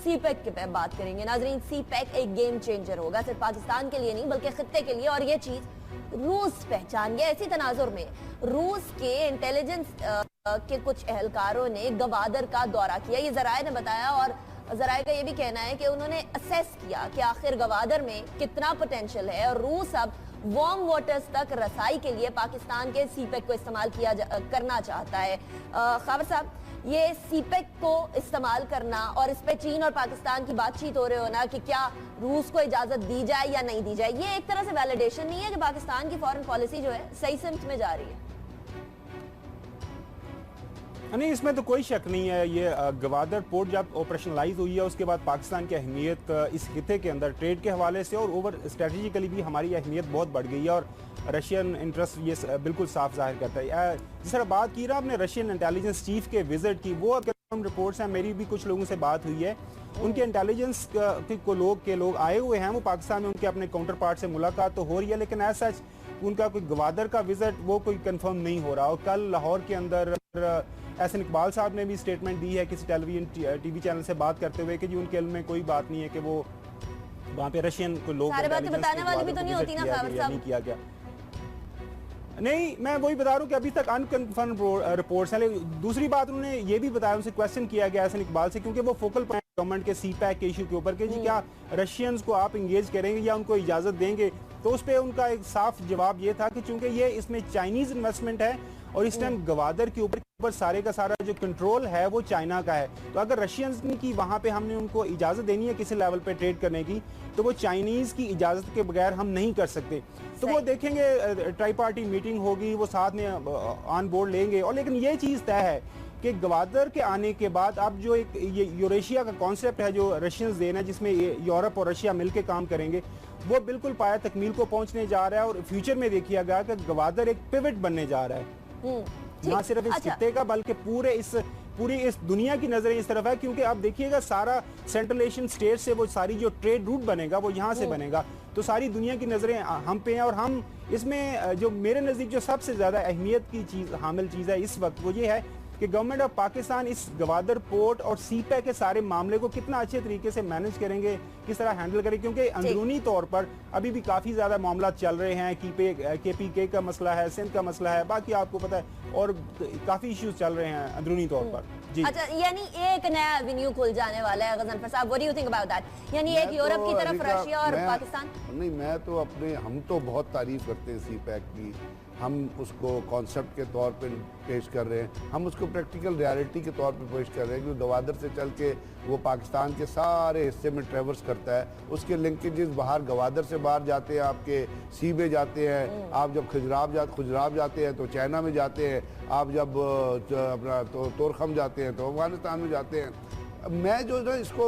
सी pack की बात करेंगे। नाजरीन, सी पैक एक गेम चेंजर होगा, सिर्फ पाकिस्तान के लिए नहीं बल्कि खित्ते के लिए। और ये चीज रूस पहचान गया। ऐसी तनाजुर में रूस के इंटेलिजेंस के कुछ एहलकारों ने गवादर का दौरा किया, ये जराए ने बताया। और जराए का ये भी कहना है कि उन्होंने असेस किया कि आखिर गवादर में कितना पोटेंशियल है और रूस अब वार्म वाटर्स तक रसाई के लिए पाकिस्तान के सीपेक को इस्तेमाल करना चाहता है। खाबर साहब, ये सीपेक को इस्तेमाल करना और इस पे चीन और पाकिस्तान की बातचीत हो रही हो ना कि क्या रूस को इजाजत दी जाए या नहीं दी जाए, ये एक तरह से वैलिडेशन नहीं है कि पाकिस्तान की फॉरेन पॉलिसी जो है सही सिमत में जा रही है? नहीं, इसमें तो कोई शक नहीं है। ये गवादर पोर्ट जब ऑपरेशनलाइज हुई है उसके बाद पाकिस्तान की अहमियत इस खिते के अंदर ट्रेड के हवाले से और ओवर स्ट्रेटजिकली भी हमारी अहमियत बहुत बढ़ गई है और रशियन इंटरेस्ट ये बिल्कुल साफ जाहिर करता है। जिस तरह बात की ना आपने रशियन इंटेलिजेंस चीफ के विजिट की, वो रिपोर्ट्स हैं, मेरी भी कुछ लोगों से बात हुई है, उनके इंटेलिजेंस के लोग आए हुए हैं, वो पाकिस्तान में उनके अपने काउंटर पार्ट से मुलाकात तो हो रही है, लेकिन एज सच उनका कोई गवादर का विजिट वो कोई कंफर्म नहीं हो रहा। और कल लाहौर के अंदर एहसन इकबाल साहब ने भी स्टेटमेंट दी है किसी टेलीविजन टीवी चैनल से बात करते हुए कि जी उनके इल्म में कोई बात नहीं है कि वो वहाँ पे रशियन को लोग बताने वाली भी तो नहीं होती ना खाबर साहब। नहीं किया गया। नहीं, मैं वही बता रहा हूँ कि अभी तक अनकन्फर्म रिपोर्ट्स हैं। दूसरी बात उन्होंने ये भी बताया, उनसे क्वेश्चन किया गया एहसन इकबाल से, क्योंकि वो फोकल पॉइंट गवर्नमेंट के सी पैक के इशू के ऊपर कि जी क्या रशियंस को आप इंगेज करेंगे या उनको इजाजत देंगे, तो उस पर उनका एक साफ जवाब ये था कि चूंकि ये इसमें चाइनीज इन्वेस्टमेंट है और इस टाइम गवादर के ऊपर सारे का सारा जो कंट्रोल है वो चाइना का है, तो अगर रशियंस की वहां पे हमने उनको इजाजत देनी है किसी लेवल पे ट्रेड करने की, तो वो चाइनीज की इजाजत के बगैर हम नहीं कर सकते। तो वो देखेंगे, ट्राई पार्टी मीटिंग होगी, वो साथ में ऑन बोर्ड लेंगे। और लेकिन ये चीज तय है कि गवादर के आने के बाद अब जो एक ये यूरेशिया का कॉन्सेप्ट है जो रशियंस देना है, जिसमें यूरोप और रशिया मिलकर काम करेंगे, वो बिल्कुल पाया तकमील को पहुंचने जा रहा है। और फ्यूचर में देखिए गया कि गवादर एक पिवट बनने जा रहा है, ना सिर्फ इस खित्ते का बल्कि पूरी इस दुनिया की नजरें इस तरफ है। क्योंकि आप देखिएगा सारा सेंट्रल एशियन स्टेट से वो सारी जो ट्रेड रूट बनेगा वो यहाँ से बनेगा, तो सारी दुनिया की नजरें हम पे हैं। और हम इसमें जो मेरे नजदीक जो सबसे ज्यादा अहमियत की चीज हामिल चीज है इस वक्त, वो ये है कि गवर्नमेंट ऑफ पाकिस्तान इस गवादर पोर्ट और सीपैक के सारे मामले को कितना अच्छे तरीके से मैनेज करेंगे, किस तरह हैंडल करेंगे, क्योंकि अंदरूनी तौर पर अभी भी काफी ज्यादा मामला चल रहे हैं। KPK का मसला है, सिंध का मसला है, बाकी आपको पता है और काफी इश्यूज चल रहे हैं अंदरूनी तौर पर। जी अच्छा, यानी एक नया एवेन्यू खुल जाने वाला है गजनफर साहब, what do you think about that? यानी एक यूरोप की तरफ रशिया और पाकिस्तान। नहीं, मैं तो हम तो बहुत तारीफ करते हैं सीपैक की, हम उसको कॉन्सेप्ट के तौर पे पेश कर रहे हैं, हम उसको प्रैक्टिकल रियलिटी के तौर पे पेश कर रहे हैं, क्योंकि गवादर से चल के वो पाकिस्तान के सारे हिस्से में ट्रेवर्स करता है, उसके लिंकेजेस बाहर गवादर से बाहर जाते हैं, आपके सीबे जाते हैं, आप जब खुजराब जाते हैं तो चाइना में जाते हैं, आप जब अपना तोरखम जाते हैं तो अफगानिस्तान में जाते हैं। मैं जो है इसको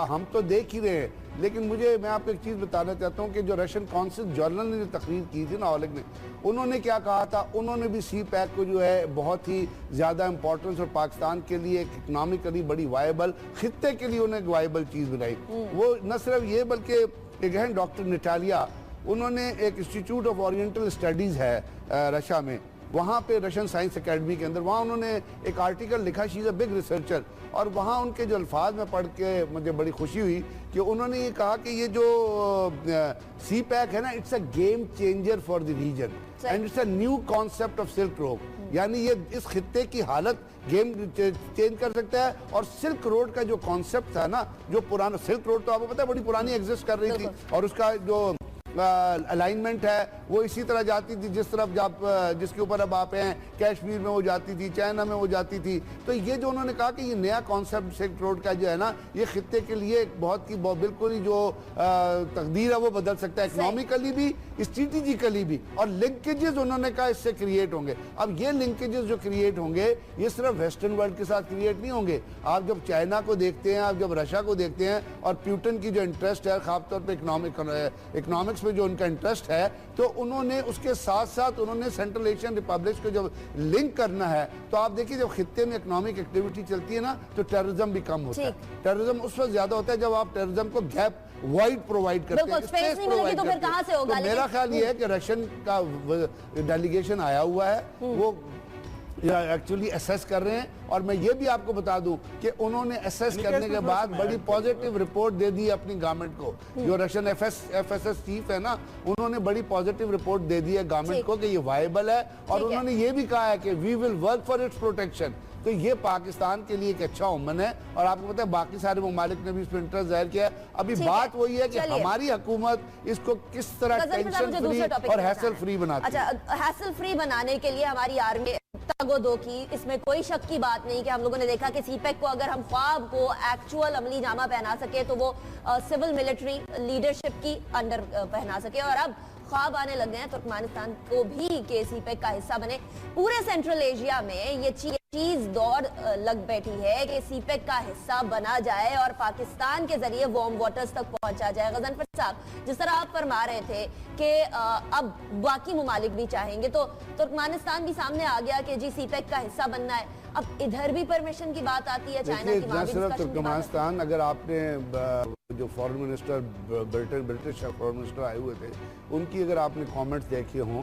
हम तो देख ही रहे हैं, लेकिन मैं आपको एक चीज़ बताना चाहता हूँ कि जो रशियन काउंसिल जर्नल ने जो तकरीर की थी ना ओलेग ने, उन्होंने क्या कहा था, उन्होंने भी सी पैक को जो है बहुत ही ज़्यादा इंपॉर्टेंस और पाकिस्तान के लिए एक इकनॉमिकली बड़ी वायबल, खित्ते के लिए उन्हें एक वायबल चीज़ बनाई। वो न सिर्फ ये बल्कि एक है डॉक्टर निटालिया, उन्होंने एक इंस्टीट्यूट ऑफ ओरिएंटल स्टडीज़ है रशिया में, वहाँ पे रशियन साइंस एकेडमी के अंदर, वहाँ उन्होंने एक आर्टिकल लिखा, she is a big researcher, और वहाँ उनके जो अल्फाज में पढ़ के मुझे बड़ी खुशी हुई कि उन्होंने ये कहा कि ये जो सी पैक है ना, it's a game changer for the region and it's a new concept of silk road. यानी ये इस खित्ते की हालत गेम चेंज कर सकता है। और सिल्क रोड का जो कॉन्सेप्ट था ना, जो पुराना सिल्क रोड तो आपको पता है बड़ी पुरानी एग्जिस्ट कर रही थी, और उसका जो अलाइनमेंट है वो इसी तरह जाती थी जिस तरफ जिसके ऊपर अब आप हैं, कश्मीर में वो जाती थी, चाइना में वो जाती थी। तो ये जो उन्होंने कहा कि ये नया कॉन्सेप्ट सिल्क रोड का जो है ना, ये खित्ते के लिए बहुत ही बिल्कुल ही जो तकदीर है वो बदल सकता है, इकोनॉमिकली भी, स्ट्रेटेजिकली भी। और लिंकेजेस उन्होंने कहा इससे क्रिएट होंगे। अब ये लिंकेजेस जो क्रिएट होंगे ये सिर्फ वेस्टर्न वर्ल्ड के साथ क्रिएट नहीं होंगे। आप जब चाइना को देखते हैं, आप जब रशिया को देखते हैं, और प्यूटन की जो इंटरेस्ट है खासतौर पर इकोनॉमिक्स में जो उनका इंटरेस्ट है, तो उन्होंने उसके साथ साथ उन्होंने सेंट्रल एशियन रिपब्लिक्स को जब लिंक करना है, तो आप देखिए जब खित्ते में इकोनॉमिक एक्टिविटी चलती है ना, तो टेररिज्म भी कम होता है। टेररिज्म उस वक्त ज्यादा होता है जब आप टेररिज्म को गैप वाइड प्रोवाइड करते हैं, स्पेस प्रोवाइड करते हैं। तो मेरा ख्याल ये है कि रशियन का डेलीगेशन आया हुआ है, वो एक्चुअली एसेस कर रहे हैं। और मैं ये भी आपको बता दूं कि उन्होंने एसेस करने के बाद बड़ी पॉजिटिव रिपोर्ट दे दी अपनी गवर्नमेंट को। जो रशियन एफएसएस चीफ है ना, उन्होंने बड़ी पॉजिटिव रिपोर्ट दे दी है गवर्नमेंट को कि ये वायबल है, और उन्होंने ये भी कहा है कि we will work for its protection. तो ये पाकिस्तान के लिए एक अच्छा ओमन है, और आपको पता है बाकी सारे ममालिक ने भी इस पर इंटरेस्ट जाहिर किया है। अभी बात वही है कि हमारी हुकूमत इसको किस तरह टेंशन फ्री और हैसल फ्री बनाती है। अच्छा, हैसल फ्री बनाने के लिए हमारी आर्मी तगोदो की, इसमें कोई शक की बात नहीं कि हम लोगों ने देखा कि सीपेक को अगर हम ख्वाब को एक्चुअल अमली जामा पहना सके तो वो सिविल मिलिट्री लीडरशिप की अंडर पहना सके, और अब ख्वाब आने लग गए हैं तुर्कमेनिस्तान को भी कि सीपेक का हिस्सा बने। पूरे सेंट्रल एशिया में ये चीज दौड़ लग बैठी है कि सीपेक का हिस्सा बना जाए और पाकिस्तान के जरिए वार्म वाटर्स तक पहुंचा जाए। गजनफर साहब, जिस तरह आप फरमा रहे थे कि अब बाकी ममालिक भी चाहेंगे, तो तुर्कमेनिस्तान भी सामने आ गया कि जी सीपेक का हिस्सा बनना है। अब इधर भी परमिशन की बात आती है, चाइना की वहां भी डिस्कशन। तुर्कमेनिस्तान, अगर आपने जो foreign minister British foreign minister आए हुए थे, उनकी अगर आपने कमेंट्स देखे हों,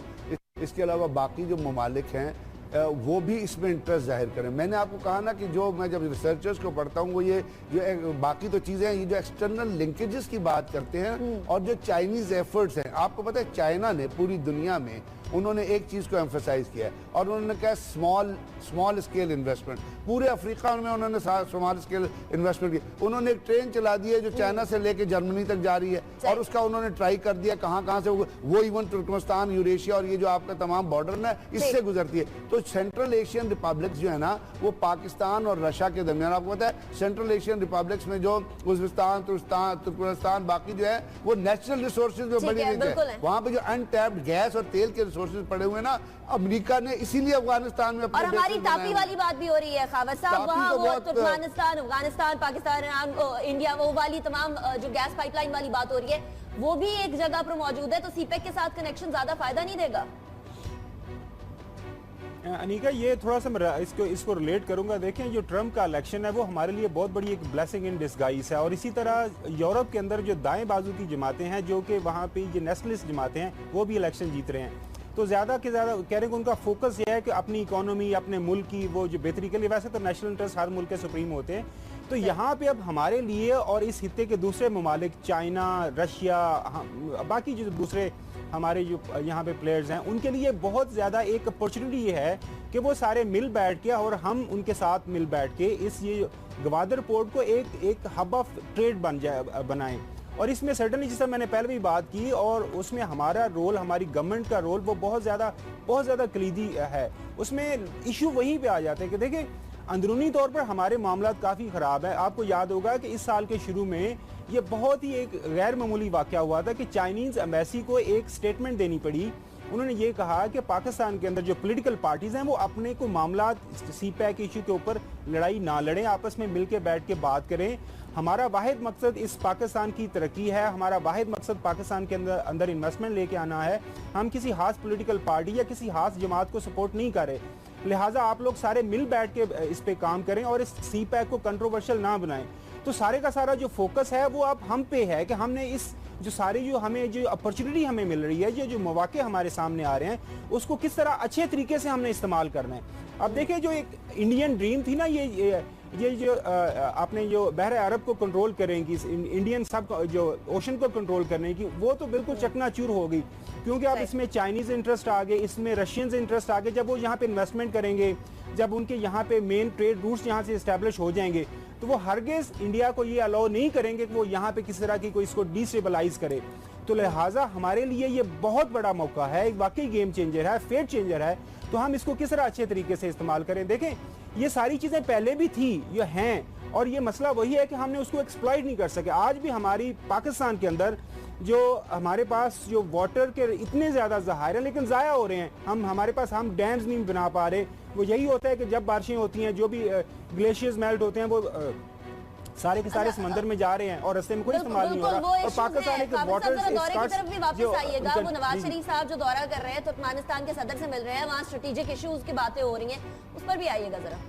इसके अलावा बाकी जो ममालिक हैं वो भी इसमें इंटरेस्ट जाहिर करें। मैंने आपको कहा ना कि जो मैं जब रिसर्चर्स को पढ़ता हूँ वो ये जो बाकी तो चीज़ें हैं, ये जो एक्सटर्नल लिंकेजेस की बात करते हैं और जो चाइनीज़ एफर्ट्स हैं। आपको पता है चाइना ने पूरी दुनिया में उन्होंने एक चीज़ को एम्फेसाइज किया है, और उन्होंने कहा स्मॉल स्केल इन्वेस्टमेंट। पूरे अफ्रीका में उन्होंने स्मॉल स्केल इन्वेस्टमेंट की। उन्होंने एक ट्रेन चला दी है जो चाइना से लेके जर्मनी तक जा रही है, और उसका उन्होंने ट्राई कर दिया कहाँ से वो इवन तुर्कमेनिस्तान, यूरेशिया और ये जो आपका तमाम बॉर्डर है इससे गुजरती है। तो सेंट्रल एशियन रिपब्लिक्स जो है ना, वो पाकिस्तान और रशिया के दरमियान, आपको पता है सेंट्रल एशियन रिपब्लिक्स में जो उज्बेकिस्तान, तुर्कमेनिस्तान बाकी जो है वो नेचुरल रिसोर्सेज में बड़ी है। वहाँ पे जो अनटैप्ड गैस और तेल के रिसोर्सेज पड़े हुए ना, अमेरिका ने इसीलिए अफगानिस्तान में और हमारी तापी वाली बात भी हो रही है खावर साहब, वहाँ वो तुर्कमेनिस्तान, अफगानिस्तान, पाकिस्तान, इंडिया, वो वाली तमाम जो गैस पाइपलाइन वाली बात हो रही है, वो भी एक जगह पर मौजूद है। तो सीपेक के साथ कनेक्शन ज्यादा फायदा नहीं देगा। अनिका, ये थोड़ा सा मैं इसको रिलेट करूंगा। देखें, जो ट्रम्प का इलेक्शन है वो हमारे लिए बहुत बड़ी एक ब्लेसिंग इन डिस्गाइज है, और इसी तरह यूरोप के अंदर जो दाएं बाजू की जमातें हैं, जो कि वहाँ पे जो नेशनलिस्ट जमातें हैं, वो भी इलेक्शन जीत रहे हैं। तो ज़्यादा के ज़्यादा कह रहे हैं कि उनका फोकस ये है कि अपनी इकोनॉमी, अपने मुल्क की वो जो बेहतरी के लिए, वैसे तो नेशनल इंटरेस्ट हर मुल्क के सुप्रीम होते हैं। तो यहाँ पे अब हमारे लिए और इस हिस्से के दूसरे ममालिक, चाइना, रशिया, बाकी जो दूसरे हमारे जो यहाँ पे प्लेयर्स हैं, उनके लिए बहुत ज़्यादा एक अपॉर्चुनिटी ये है कि वो सारे मिल बैठ के और हम उनके साथ मिल बैठ के इस ये गवादर पोर्ट को एक हब ऑफ ट्रेड बनाएं। और इसमें सर्टनली, जैसे मैंने पहले भी बात की, और उसमें हमारा रोल, हमारी गवर्नमेंट का रोल वो बहुत ज़्यादा कलीदी है। उसमें इशू वहीं पे आ जाते हैं कि देखिए, अंदरूनी तौर पर हमारे मामलात काफ़ी ख़राब है। आपको याद होगा कि इस साल के शुरू में ये बहुत ही एक गैर मामूली वाक़या हुआ था कि चाइनीज़ एम्बेसी को एक स्टेटमेंट देनी पड़ी। उन्होंने ये कहा कि पाकिस्तान के अंदर जो पॉलिटिकल पार्टीज़ हैं वो अपने को मामलात सीपैक इशू के ऊपर लड़ाई ना लड़ें, आपस में मिल के बैठ के बात करें। हमारा वाहिद मकसद इस पाकिस्तान की तरक्की है, हमारा वाहिद मकसद पाकिस्तान के अंदर इन्वेस्टमेंट लेके आना है। हम किसी खास पॉलिटिकल पार्टी या किसी खास जमात को सपोर्ट नहीं कर रहे, लिहाजा आप लोग सारे मिल बैठ के इस पे काम करें और इस सीपैक को कंट्रोवर्शियल ना बनाएं। तो सारे का सारा जो फोकस है वो अब हम पे है कि हमने इस जो सारी जो हमें जो अपॉर्चुनिटी हमें मिल रही है, जो मौके हमारे सामने आ रहे हैं, उसको किस तरह अच्छे तरीके से हमने इस्तेमाल करना है। अब देखिए, जो एक इंडियन ड्रीम थी ना, ये जो आपने जो बहर अरब को कंट्रोल करेंगी, इंडियन सब जो ओशन को कंट्रोल करने की, वो तो बिल्कुल चकनाचूर हो गई, क्योंकि अब इसमें चाइनीज इंटरेस्ट आ गए, इसमें रशियंस इंटरेस्ट आ गए। जब वो यहाँ पे इन्वेस्टमेंट करेंगे, जब उनके यहाँ पे मेन ट्रेड रूट्स यहाँ से इस्टेब्लिश हो जाएंगे, तो वो हरगिज इंडिया को ये अलाउ नहीं करेंगे कि वो यहाँ पे किसी तरह की कोई इसको डिस्टेबलाइज करे। तो लिहाजा हमारे लिए ये बहुत बड़ा मौका है, एक वाकई गेम चेंजर है, फेट चेंजर है। तो हम इसको किस तरह अच्छे तरीके से इस्तेमाल करें। देखें, ये सारी चीज़ें पहले भी थी, ये हैं, और ये मसला वही है कि हमने उसको एक्सप्लॉइट नहीं कर सके। आज भी हमारी पाकिस्तान के अंदर जो हमारे पास जो वाटर के इतने ज़्यादा ज़खायर हैं, लेकिन ज़ाया हो रहे हैं। हमारे पास हम डैम्स नहीं बना पा रहे। वो यही होता है कि जब बारिशें होती हैं, जो भी ग्लेशियर्स मेल्ट होते हैं, वो सारे के सारे समंदर में जा रहे हैं और रास्ते में कोई इस्तेमाल नहीं हो रहा। और पाकिस्तान एक वाटर दौरे की तरफ भी वापस आइएगा। वो नवाज शरीफ साहब जो दौरा कर रहे हैं, तुर्कमेनिस्तान के सदर से मिल रहे हैं, वहाँ स्ट्रेटेजिक इश्यूज की बातें हो रही हैं, उस पर भी आइएगा जरा।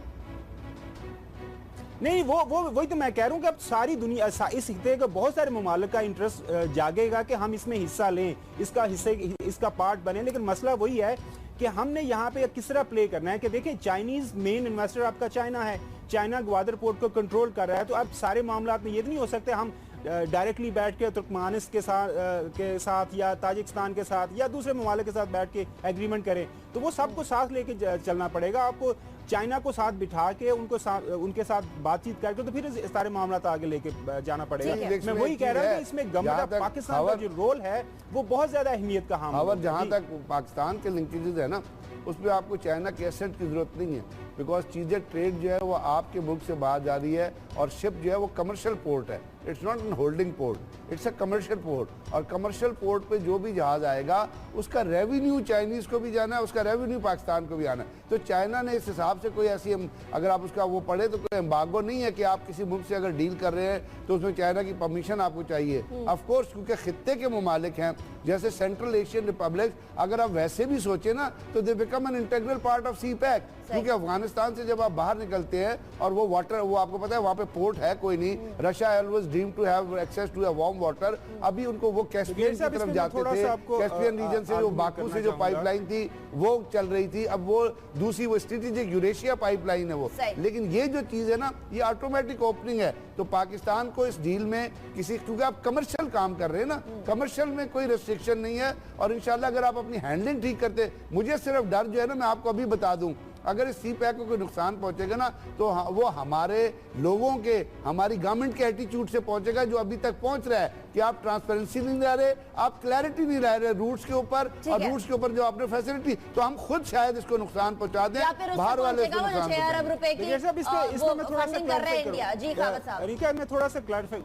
नहीं, वही तो मैं कह रहा हूँ कि अब सारी दुनिया, इस हिस्से का बहुत सारे ममालिक का इंटरेस्ट जागेगा कि हम इसमें हिस्सा लें, इसका पार्ट बने। लेकिन मसला वही है कि हमने यहाँ पे किस तरह प्ले करना है। कि देखिए चाइनीज मेन इन्वेस्टर आपका चाइना है, चाइना ग्वादर पोर्ट को कंट्रोल कर रहा है, तो अब सारे मामला में ये नहीं हो सकते हम डायरेक्टली बैठ के तुर्कमानिस्तान के साथ या ताजिकिस्तान के साथ या दूसरे ममालिक के साथ बैठ के एग्रीमेंट करें। तो वो सबको साथ लेके चलना पड़ेगा, आपको चाइना को साथ बिठा के उनके साथ बातचीत करके तो फिर इस सारे मामला आगे लेके जाना पड़ेगा। मैं वही कह रहा हूँ कि इसमें गमला पाकिस्तान का जो रोल है वो बहुत ज्यादा अहमियत का हामिल है। जहाँ तक पाकिस्तान के लिंकेजेस है ना, उसमें आपको चाइना के एसेट की जरूरत नहीं है, बिकॉज चीज़ें ट्रेड जो है वो आपके मुल्क से बाहर जा रही है, और शिप जो है वो कमर्शियल पोर्ट है, it's not an holding port, it's a commercial port. और कमर्शियल पोर्ट पे जो भी जहाज आएगा उसका रेवेन्यू चाइनीज़ को भी जाना है, उसका रेवेन्यू पाकिस्तान को भी आना है। तो चाइना ने इस हिसाब से कोई ऐसी, अगर आप उसका वो पढ़े तो कोई एम्बार्गो नहीं है कि आप किसी मुल्क से अगर डील कर रहे हैं तो उसमें चाइना की परमिशन आपको चाहिए। ऑफ कोर्स क्योंकि खित्ते के ममालिक हैं जैसे सेंट्रल एशियन रिपब्लिक, अगर आप वैसे भी सोचे ना तो they become an integral part of CPEC. क्योंकि अफगानिस्तान से जब आप बाहर निकलते हैं और वो वाटर, वो आपको पता है वहाँ पे पोर्ट है कोई नहीं, Russia always dream to have access to warm water. अभी उनको वो कैस्पियन की तरफ जाते थे, कैस्पियन रीजन से जो बाकू से जो पाइपलाइन थी वो चल रही थी, अब वो दूसरी वो स्ट्रेटेजिक यूरेशिया पाइपलाइन है वो। लेकिन ये जो चीज है ना ये ऑटोमेटिक ओपनिंग है, तो पाकिस्तान को इस डील में किसी, क्योंकि आप कमर्शियल काम कर रहे हैं ना, कमर्शियल में कोई रेस्ट्रिक्शन नहीं है। और इंशाल्लाह अगर आप अपनी हैंडलिंग ठीक करते, मुझे सिर्फ डर जो है ना, मैं आपको अभी बता दूं, अगर इस सी पैक को कोई नुकसान पहुंचेगा ना तो वो हमारे लोगों के, हमारी गवर्नमेंट के एटीट्यूड से पहुंचेगा जो अभी तक पहुंच रहा है कि आप ट्रांसपेरेंसी नहीं ला रहे, आप क्लैरिटी नहीं ला रहे रूट्स के ऊपर, और रूट्स के ऊपर जो आपने फैसिलिटी, तो हम खुद शायद इसको नुकसान पहुंचा दें, बाहर वाले को नुकसान $6 अरब रुपए की फंडिंग कर रहे हैं इंडिया। जी खावत साहब, रिका मैं थोड़ा सा क्लैरिफाई,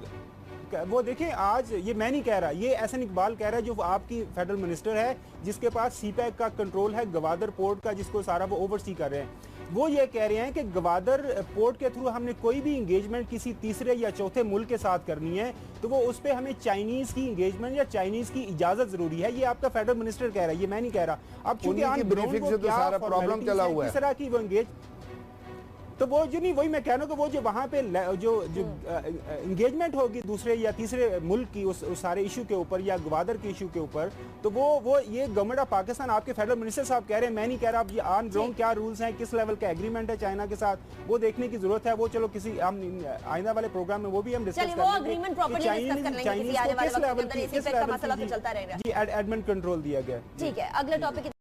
वो देखिए आज ये मैं नहीं कह रहा, ये एहसन इकबाल कह रहा है जो आपकी फेडरल मिनिस्टर है जिसके पास सीपैक का कंट्रोल है गवादर पोर्ट का, जिसको सारा वो ओवरसी कर रहे हैं। वो ये कह रहे हैं कि गवादर पोर्ट के थ्रू हमने कोई भी इंगेजमेंट किसी तीसरे या चौथे मुल्क के साथ करनी है तो वो उस पर हमें चाइनीज की इंगेजमेंट या चाइनीज की इजाजत जरूरी है। ये आपका फेडरल मिनिस्टर कह रहा है, ये मैं नहीं कह रहा। अब चूंकि ब्रीफिंग से तो सारा प्रॉब्लम चला हुआ है, किस तरह की वो इंगेज, तो वो जो नहीं, वही मैं कह रहा हूँ कि वो जो वहाँ पे जो इंगेजमेंट होगी दूसरे या तीसरे मुल्क की उस सारे इशू के ऊपर या गवादर के इशू के ऊपर, तो वो ये गवर्नमेंट ऑफ पाकिस्तान, आपके फेडरल मिनिस्टर साहब कह रहे हैं, मैं नहीं कह रहा। अब ये ऑन ग्राउंड क्या रूल्स हैं, किस लेवल का एग्रीमेंट है चाइना के साथ, वो देखने की जरूरत है। वो चलो किसी हम आइंदा वाले प्रोग्राम में वो भी हम डिस्कस करेंगे जी एडमिन कंट्रोल दिया गया। ठीक है, अगला टॉपिक